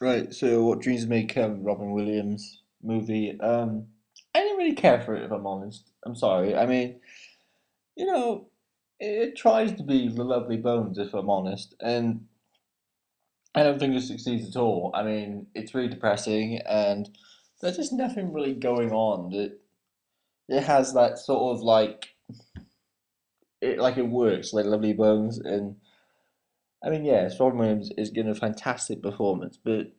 Right, so what Dreams May Come, Robin Williams movie. I didn't really care for it, if I'm honest. I'm sorry. I mean, you know, it tries to be The Lovely Bones, if I'm honest, and I don't think it succeeds at all. I mean, it's really depressing, and there's just nothing really going on. It has that sort of it works like Lovely Bones, and I mean, yes, Robin Williams is giving a fantastic performance, but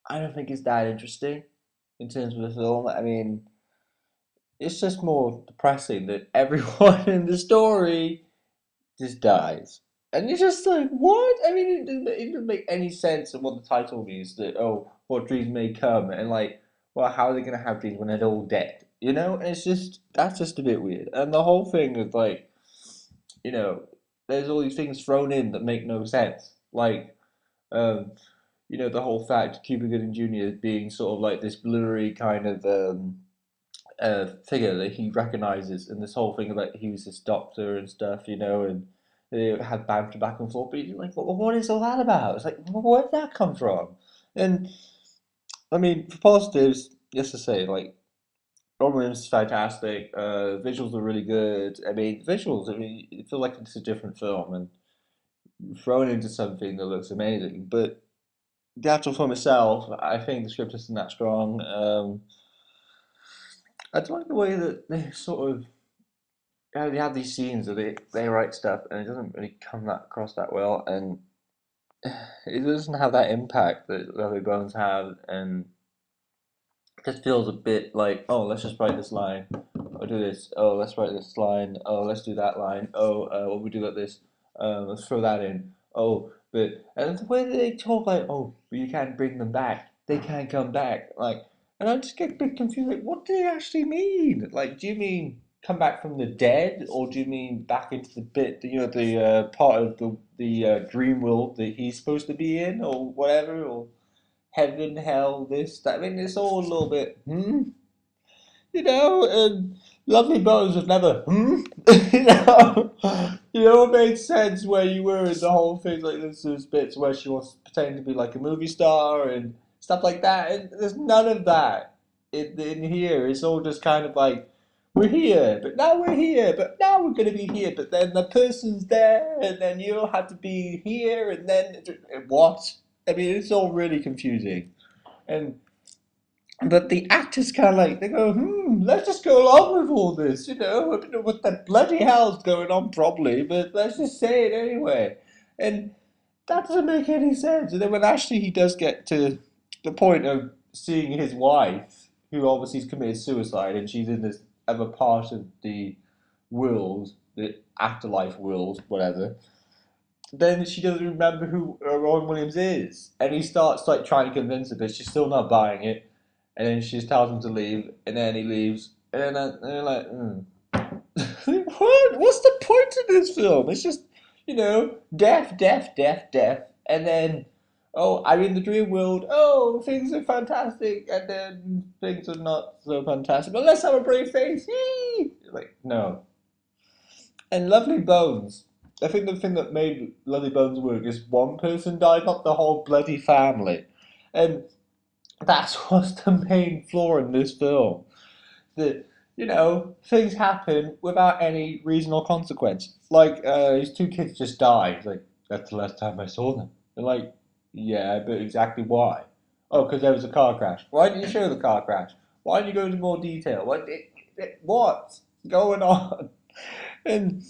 I don't think it's that interesting in terms of the film. I mean, it's just more depressing that everyone in the story just dies. And you're just like, what? I mean, it doesn't make any sense of what the title means that, oh, what dreams may come. And like, well, how are they going to have dreams when they're all dead? You know? And it's just, that's just a bit weird. And the whole thing is like, you know, there's all these things thrown in that make no sense. Like, um, the whole fact Cuba Gooding Jr. being sort of like this blurry kind of figure that he recognizes, and this whole thing about he was this doctor and stuff, and they had banter back and forth. But you're like, what is all that about? It's like, where did that come from? And I mean, for positives, just to say, like, Robin Williams is fantastic. Visuals are really good. I mean, visuals. I mean, it feels like it's a different film and thrown into something that looks amazing. But the actual film itself, I think the script isn't that strong. I don't like the way that they sort of they have these scenes where they write stuff and it doesn't really come that across that well, and it doesn't have that impact that Lovely Bones have, and it just feels a bit like, oh, let's just write this line, or do this, oh, let's write this line, oh, let's do that line, oh, what we do like this, let's throw that in, oh, but and the way that they talk, like, oh, but you can't bring them back, they can't come back, like, and I just get a bit confused, like, what do they actually mean? Like, do you mean come back from the dead, or do you mean back into the bit, the part of the dream world that he's supposed to be in, or whatever, or heaven, hell, this, that. I mean, it's all a little bit, and Lovely Bones have never, it made sense where you were in the whole thing. Like, there's bits where she wants pretending to be like a movie star and stuff like that, and there's none of that in here. It's all just kind of like, we're here, but now we're here, but now we're going to be here, but then the person's there, and then you'll have to be here, and then what? I mean, it's all really confusing. And but the actors kind of like they go, let's just go along with all this, I don't know what the bloody hell's going on, probably, but let's just say it anyway. And that doesn't make any sense. And then when actually he does get to the point of seeing his wife, who obviously has committed suicide, and she's in this other part of the world, the afterlife world, whatever. Then she doesn't remember who Robin Williams is, and he starts like trying to convince her, but she's still not buying it. And then she just tells him to leave, and then he leaves, and then they're like, what? What's the point of this film? It's just, death, death, death, death, and then, oh, I'm in the dream world. Oh, things are fantastic, and then things are not so fantastic. But let's have a brave face. Yee! Like, no. And Lovely Bones. I think the thing that made Lovely Bones work is one person died, not the whole bloody family. And that's what's the main flaw in this film. That, things happen without any reason or consequence. Like, his two kids just died. Like, that's the last time I saw them. They're like, yeah, but exactly why? Oh, because there was a car crash. Why didn't you show the car crash? Why didn't you go into more detail? What's going on? And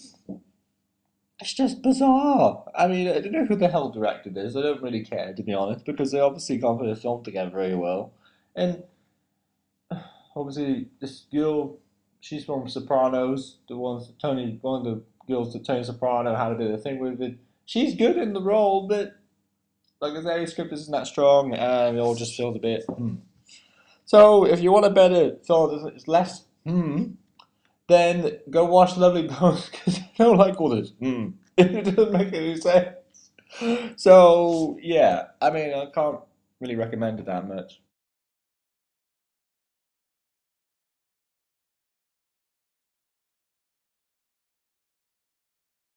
it's just bizarre. I mean, I don't know who the hell directed this. I don't really care, to be honest, because they obviously can't put a film together very well. And obviously, this girl, she's from Sopranos, one of the girls that Tony Soprano had a bit of a thing with. It. She's good in the role, but like I say, the script isn't that strong, and it all just feels a bit. So, if you want a better film that's less, then go watch Lovely Bones because I don't like all this. It doesn't make any sense. So yeah, I mean, I can't really recommend it that much.